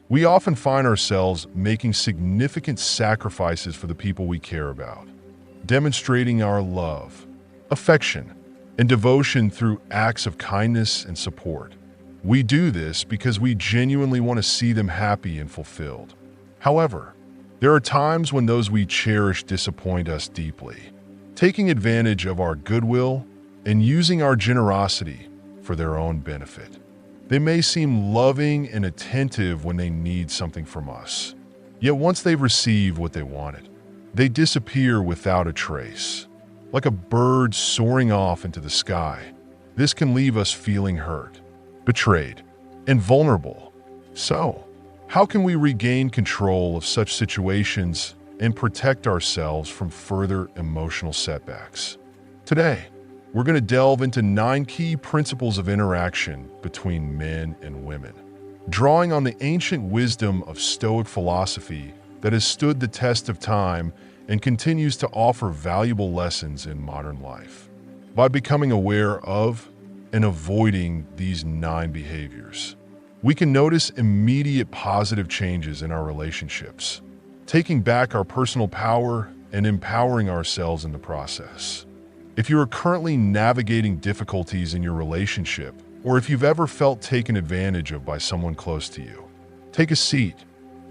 We often find ourselves making significant sacrifices for the people we care about, demonstrating our love, affection, and devotion through acts of kindness and support. We do this because we genuinely want to see them happy and fulfilled. However, there are times when those we cherish disappoint us deeply, taking advantage of our goodwill and using our generosity for their own benefit. They may seem loving and attentive when they need something from us, yet once they've received what they wanted, they disappear without a trace, like a bird soaring off into the sky. This can leave us feeling hurt, betrayed, and vulnerable. So, how can we regain control of such situations and protect ourselves from further emotional setbacks? Today, we're going to delve into 9 key principles of interaction between men and women, drawing on the ancient wisdom of Stoic philosophy that has stood the test of time and continues to offer valuable lessons in modern life. By becoming aware of and avoiding these 9 behaviors, we can notice immediate positive changes in our relationships, taking back our personal power and empowering ourselves in the process. If you are currently navigating difficulties in your relationship, or if you've ever felt taken advantage of by someone close to you, take a seat,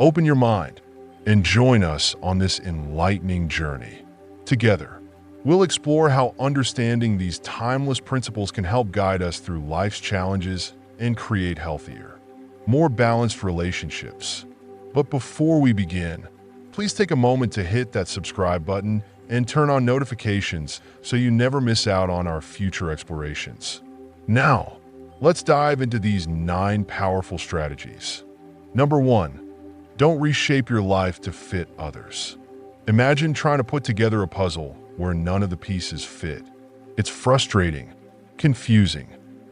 open your mind, and join us on this enlightening journey. Together, we'll explore how understanding these timeless principles can help guide us through life's challenges and create healthier, more balanced relationships. But before we begin, please take a moment to hit that subscribe button and turn on notifications so you never miss out on our future explorations. Now, let's dive into these 9 powerful strategies. Number 1, don't reshape your life to fit others. Imagine trying to put together a puzzle where none of the pieces fit. It's frustrating, confusing,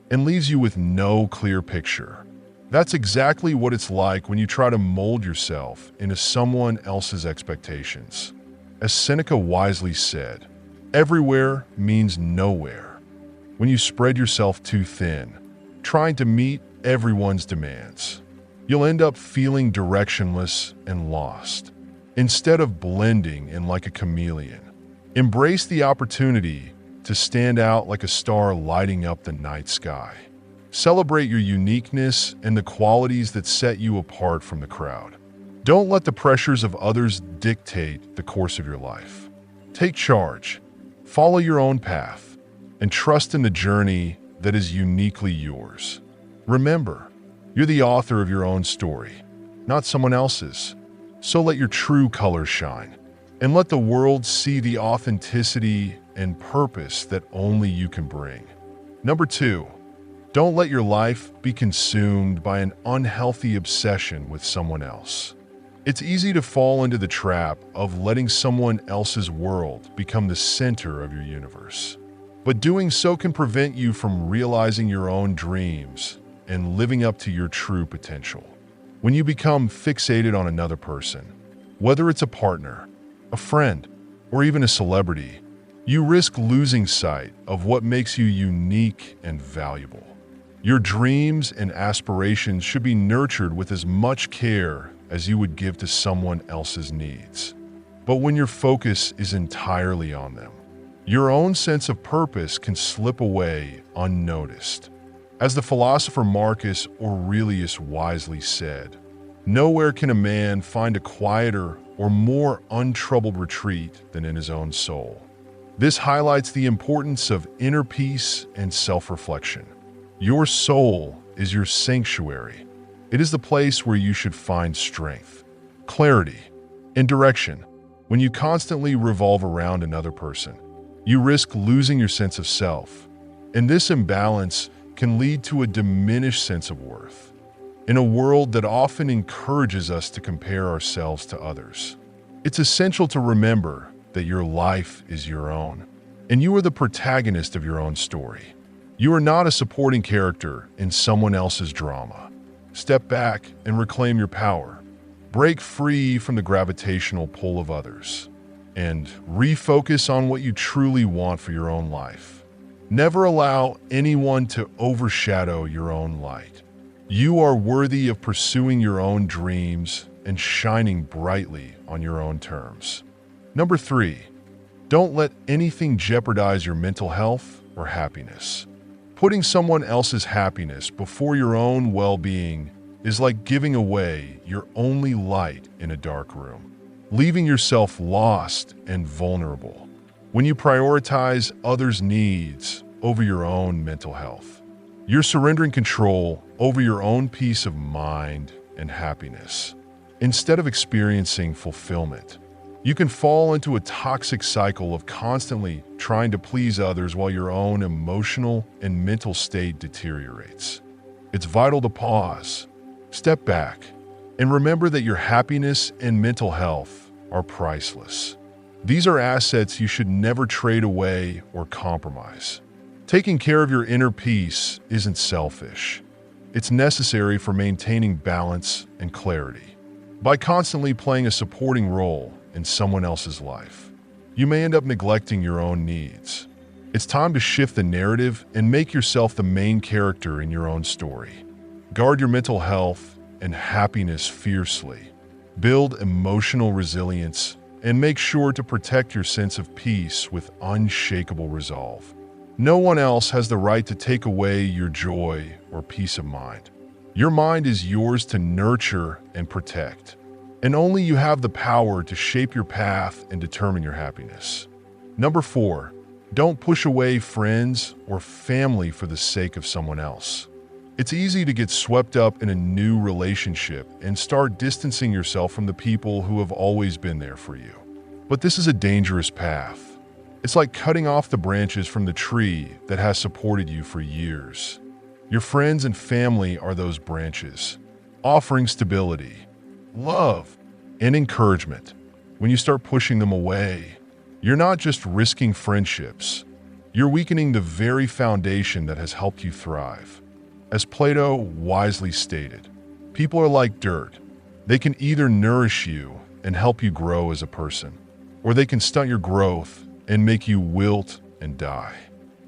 and leaves you with no clear picture. That's exactly what it's like when you try to mold yourself into someone else's expectations. As Seneca wisely said, everywhere means nowhere. When you spread yourself too thin, trying to meet everyone's demands, you'll end up feeling directionless and lost. Instead of blending in like a chameleon, embrace the opportunity to stand out like a star lighting up the night sky. Celebrate your uniqueness and the qualities that set you apart from the crowd. Don't let the pressures of others dictate the course of your life. Take charge, follow your own path, and trust in the journey that is uniquely yours. Remember, you're the author of your own story, not someone else's. So let your true colors shine, and let the world see the authenticity and purpose that only you can bring. Number 2, don't let your life be consumed by an unhealthy obsession with someone else. It's easy to fall into the trap of letting someone else's world become the center of your universe. But doing so can prevent you from realizing your own dreams and living up to your true potential. When you become fixated on another person, whether it's a partner, a friend, or even a celebrity, you risk losing sight of what makes you unique and valuable. Your dreams and aspirations should be nurtured with as much care as you would give to someone else's needs. But when your focus is entirely on them, your own sense of purpose can slip away unnoticed. As the philosopher Marcus Aurelius wisely said, "Nowhere can a man find a quieter or more untroubled retreat than in his own soul." This highlights the importance of inner peace and self-reflection. Your soul is your sanctuary. It is the place where you should find strength, clarity, and direction. When you constantly revolve around another person, you risk losing your sense of self, and this imbalance can lead to a diminished sense of worth. In a world that often encourages us to compare ourselves to others, it's essential to remember that your life is your own, and you are the protagonist of your own story. You are not a supporting character in someone else's drama. Step back and reclaim your power. Break free from the gravitational pull of others, and refocus on what you truly want for your own life. Never allow anyone to overshadow your own light. You are worthy of pursuing your own dreams and shining brightly on your own terms. Number 3, don't let anything jeopardize your mental health or happiness. Putting someone else's happiness before your own well-being is like giving away your only light in a dark room, leaving yourself lost and vulnerable. When you prioritize others' needs over your own mental health, you're surrendering control over your own peace of mind and happiness. Instead of experiencing fulfillment, you can fall into a toxic cycle of constantly trying to please others while your own emotional and mental state deteriorates. It's vital to pause, step back, and remember that your happiness and mental health are priceless. These are assets you should never trade away or compromise. Taking care of your inner peace isn't selfish. It's necessary for maintaining balance and clarity. By constantly playing a supporting role in someone else's life, you may end up neglecting your own needs. It's time to shift the narrative and make yourself the main character in your own story. Guard your mental health and happiness fiercely. Build emotional resilience and make sure to protect your sense of peace with unshakable resolve. No one else has the right to take away your joy or peace of mind. Your mind is yours to nurture and protect, and only you have the power to shape your path and determine your happiness. Number 4, don't push away friends or family for the sake of someone else. It's easy to get swept up in a new relationship and start distancing yourself from the people who have always been there for you. But this is a dangerous path. It's like cutting off the branches from the tree that has supported you for years. Your friends and family are those branches, offering stability, love, and encouragement. When you start pushing them away, you're not just risking friendships, you're weakening the very foundation that has helped you thrive. As Plato wisely stated, people are like dirt. They can either nourish you and help you grow as a person, or they can stunt your growth and make you wilt and die.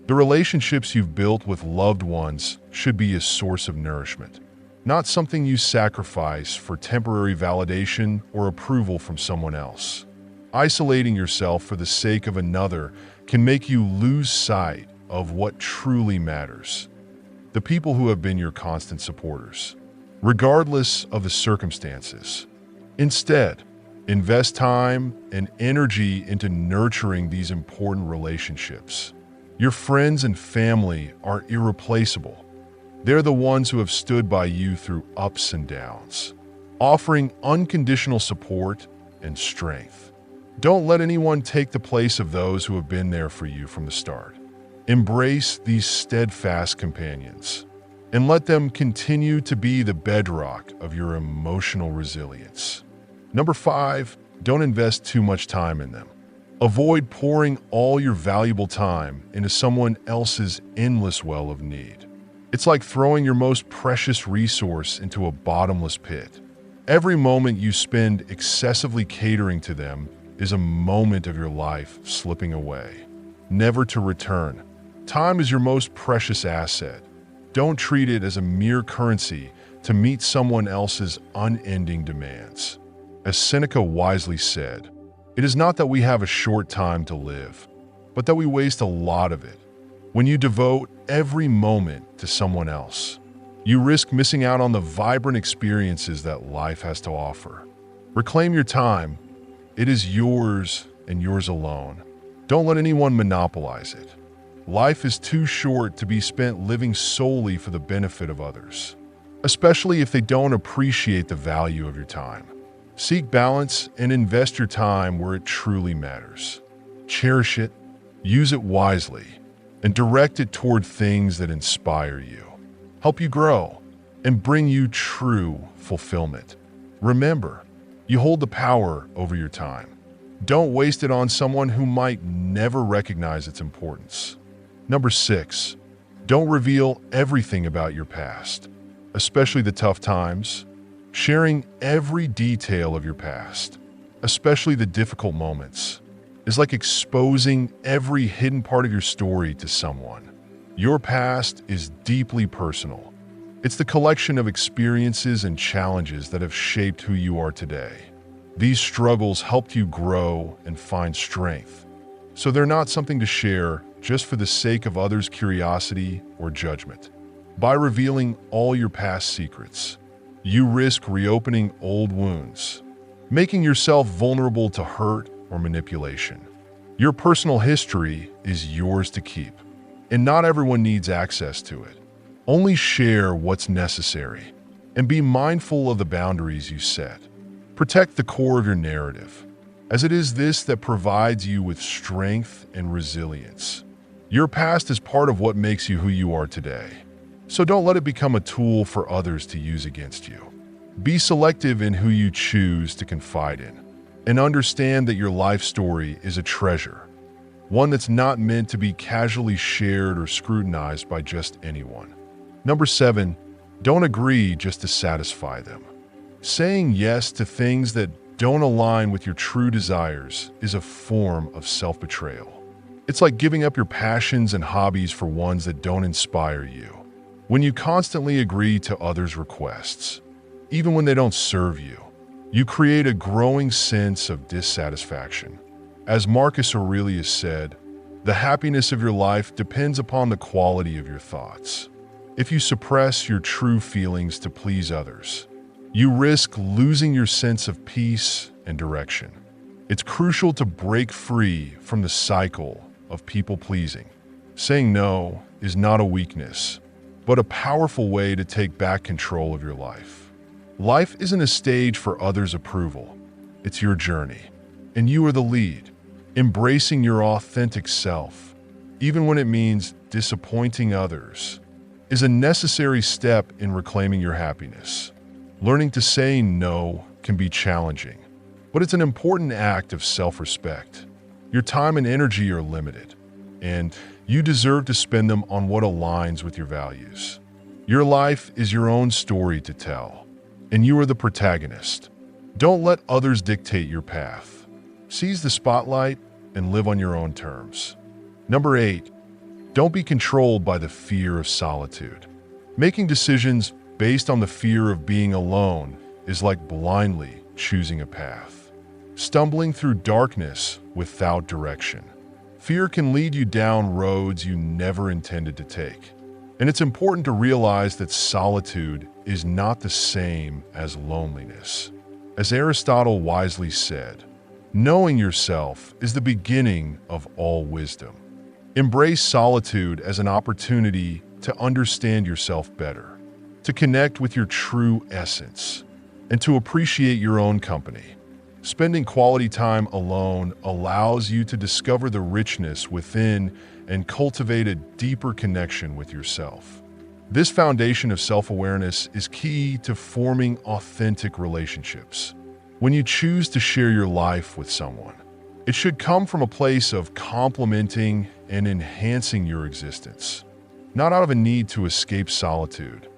The relationships you've built with loved ones should be a source of nourishment, not something you sacrifice for temporary validation or approval from someone else. Isolating yourself for the sake of another can make you lose sight of what truly matters: the people who have been your constant supporters, regardless of the circumstances. Instead, invest time and energy into nurturing these important relationships. Your friends and family are irreplaceable. They're the ones who have stood by you through ups and downs, offering unconditional support and strength. Don't let anyone take the place of those who have been there for you from the start. Embrace these steadfast companions and let them continue to be the bedrock of your emotional resilience. Number 5, don't invest too much time in them. Avoid pouring all your valuable time into someone else's endless well of need. It's like throwing your most precious resource into a bottomless pit. Every moment you spend excessively catering to them is a moment of your life slipping away, never to return. Time is your most precious asset. Don't treat it as a mere currency to meet someone else's unending demands. As Seneca wisely said, it is not that we have a short time to live, but that we waste a lot of it. When you devote every moment to someone else, you risk missing out on the vibrant experiences that life has to offer. Reclaim your time. It is yours and yours alone. Don't let anyone monopolize it. Life is too short to be spent living solely for the benefit of others, especially if they don't appreciate the value of your time. Seek balance and invest your time where it truly matters. Cherish it, use it wisely, and direct it toward things that inspire you, help you grow, and bring you true fulfillment. Remember, you hold the power over your time. Don't waste it on someone who might never recognize its importance. Number 6, don't reveal everything about your past, especially the tough times. Sharing every detail of your past, especially the difficult moments, is like exposing every hidden part of your story to someone. Your past is deeply personal, It's the collection of experiences and challenges that have shaped who you are today. These struggles helped you grow and find strength. So they're not something to share just for the sake of others' curiosity or judgment. By revealing all your past secrets, you risk reopening old wounds, making yourself vulnerable to hurt or manipulation. Your personal history is yours to keep, and not everyone needs access to it. Only share what's necessary, and be mindful of the boundaries you set. Protect the core of your narrative, as it is this that provides you with strength and resilience. Your past is part of what makes you who you are today, so don't let it become a tool for others to use against you. Be selective in who you choose to confide in, and understand that your life story is a treasure, one that's not meant to be casually shared or scrutinized by just anyone. Number 7, don't agree just to satisfy them. Saying yes to things that don't align with your true desires is a form of self-betrayal. It's like giving up your passions and hobbies for ones that don't inspire you. When you constantly agree to others' requests, even when they don't serve you, you create a growing sense of dissatisfaction. As Marcus Aurelius said, the happiness of your life depends upon the quality of your thoughts. If you suppress your true feelings to please others, you risk losing your sense of peace and direction. It's crucial to break free from the cycle of people-pleasing. Saying no is not a weakness, but a powerful way to take back control of your life. Life isn't a stage for others' approval. It's your journey, and you are the lead. Embracing your authentic self, even when it means disappointing others, is a necessary step in reclaiming your happiness. Learning to say no can be challenging, but it's an important act of self-respect. Your time and energy are limited, and you deserve to spend them on what aligns with your values. Your life is your own story to tell, and you are the protagonist. Don't let others dictate your path. Seize the spotlight and live on your own terms. Number 8, don't be controlled by the fear of solitude. Making decisions based on the fear of being alone is like blindly choosing a path, stumbling through darkness without direction. Fear can lead you down roads you never intended to take. And it's important to realize that solitude is not the same as loneliness. As Aristotle wisely said, knowing yourself is the beginning of all wisdom. Embrace solitude as an opportunity to understand yourself better, to connect with your true essence, and to appreciate your own company. Spending quality time alone allows you to discover the richness within and cultivate a deeper connection with yourself. This foundation of self-awareness is key to forming authentic relationships. When you choose to share your life with someone, it should come from a place of complementing and enhancing your existence, not out of a need to escape solitude.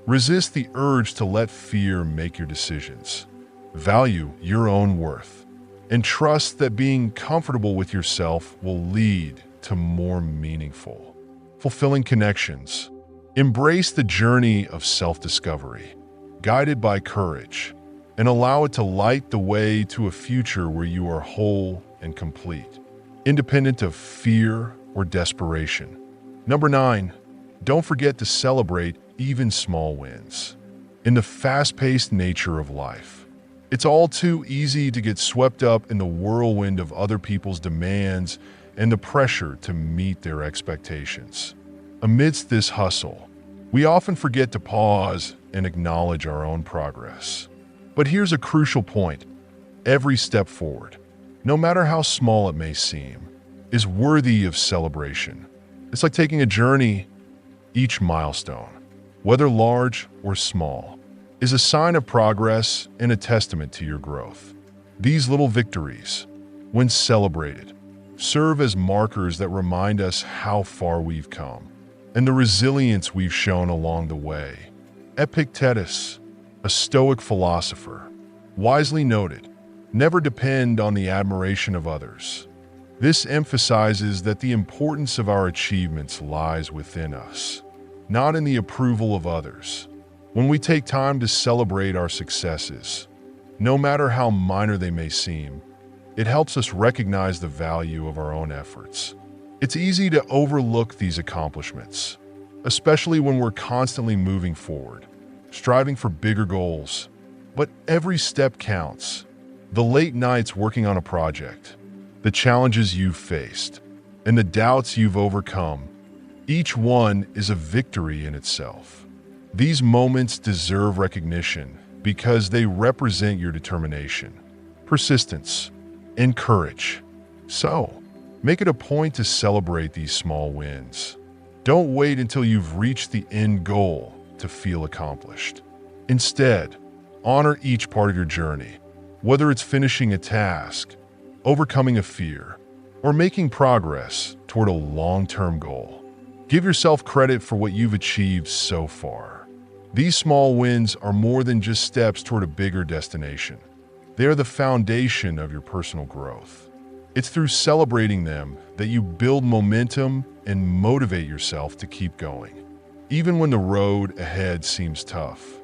Resist the urge to let fear make your decisions. Value your own worth, and trust that being comfortable with yourself will lead to more meaningful, fulfilling connections. Embrace the journey of self-discovery, guided by courage, and allow it to light the way to a future where you are whole and complete, independent of fear or desperation. Number 9, don't forget to celebrate even small wins. In the fast-paced nature of life, it's all too easy to get swept up in the whirlwind of other people's demands and the pressure to meet their expectations. Amidst this hustle, we often forget to pause and acknowledge our own progress. But here's a crucial point. Every step forward, no matter how small it may seem, is worthy of celebration. It's like taking a journey. Each milestone, whether large or small, is a sign of progress and a testament to your growth. These little victories, when celebrated, serve as markers that remind us how far we've come and the resilience we've shown along the way. Epictetus, a Stoic philosopher, wisely noted, "Never depend on the admiration of others." This emphasizes that the importance of our achievements lies within us, not in the approval of others. When we take time to celebrate our successes, no matter how minor they may seem, it helps us recognize the value of our own efforts. It's easy to overlook these accomplishments, especially when we're constantly moving forward, striving for bigger goals. But every step counts. The late nights working on a project, the challenges you've faced, and the doubts you've overcome, each one is a victory in itself. These moments deserve recognition because they represent your determination, persistence, and courage. So, make it a point to celebrate these small wins. Don't wait until you've reached the end goal to feel accomplished. Instead, honor each part of your journey, whether it's finishing a task, overcoming a fear, or making progress toward a long-term goal. Give yourself credit for what you've achieved so far. These small wins are more than just steps toward a bigger destination. They are the foundation of your personal growth. It's through celebrating them that you build momentum and motivate yourself to keep going, even when the road ahead seems tough.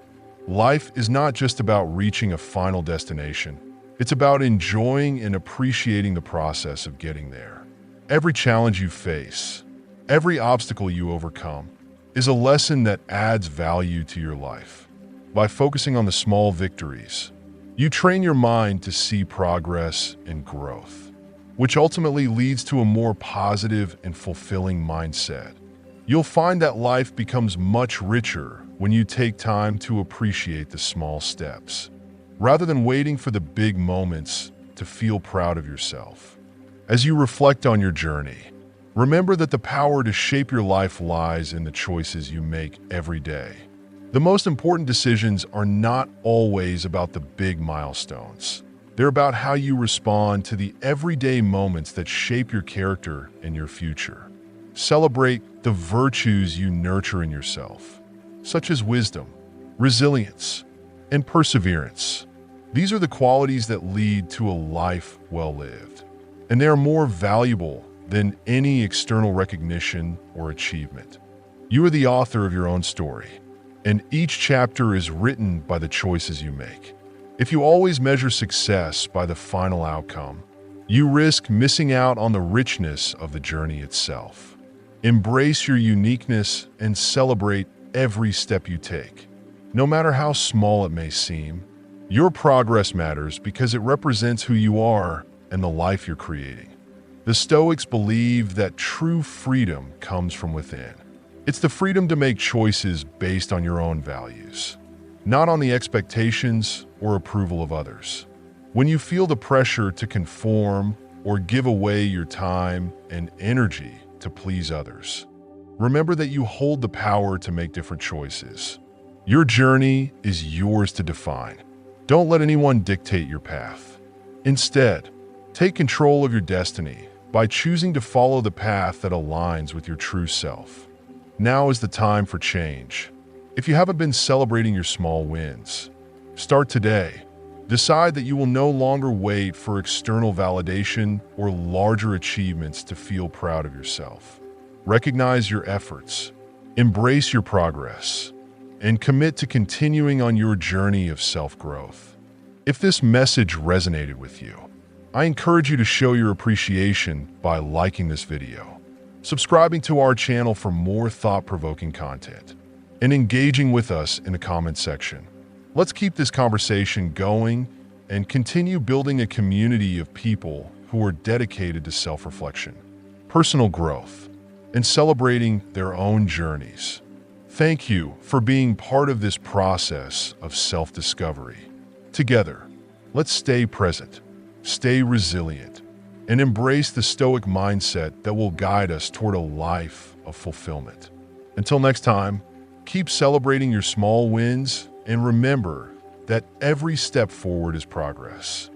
Life is not just about reaching a final destination. It's about enjoying and appreciating the process of getting there. Every challenge you face, every obstacle you overcome, is a lesson that adds value to your life. By focusing on the small victories, you train your mind to see progress and growth, which ultimately leads to a more positive and fulfilling mindset. You'll find that life becomes much richer when you take time to appreciate the small steps, rather than waiting for the big moments to feel proud of yourself. As you reflect on your journey, remember that the power to shape your life lies in the choices you make every day. The most important decisions are not always about the big milestones. They're about how you respond to the everyday moments that shape your character and your future. Celebrate the virtues you nurture in yourself, such as wisdom, resilience, and perseverance. These are the qualities that lead to a life well lived, and they are more valuable than any external recognition or achievement. You are the author of your own story, and each chapter is written by the choices you make. If you always measure success by the final outcome, you risk missing out on the richness of the journey itself. Embrace your uniqueness and celebrate every step you take. No matter how small it may seem, your progress matters because it represents who you are and the life you're creating. The Stoics believe that true freedom comes from within. It's the freedom to make choices based on your own values, not on the expectations or approval of others. When you feel the pressure to conform or give away your time and energy to please others, remember that you hold the power to make different choices. Your journey is yours to define. Don't let anyone dictate your path. Instead, take control of your destiny by choosing to follow the path that aligns with your true self. Now is the time for change. If you haven't been celebrating your small wins, start today. Decide that you will no longer wait for external validation or larger achievements to feel proud of yourself. Recognize your efforts, embrace your progress, and commit to continuing on your journey of self-growth. If this message resonated with you, I encourage you to show your appreciation by liking this video, subscribing to our channel for more thought-provoking content, and engaging with us in the comment section. Let's keep this conversation going and continue building a community of people who are dedicated to self-reflection, personal growth, and celebrating their own journeys. Thank you for being part of this process of self-discovery. Together, let's stay present, stay resilient, and embrace the Stoic mindset that will guide us toward a life of fulfillment. Until next time, keep celebrating your small wins and remember that every step forward is progress.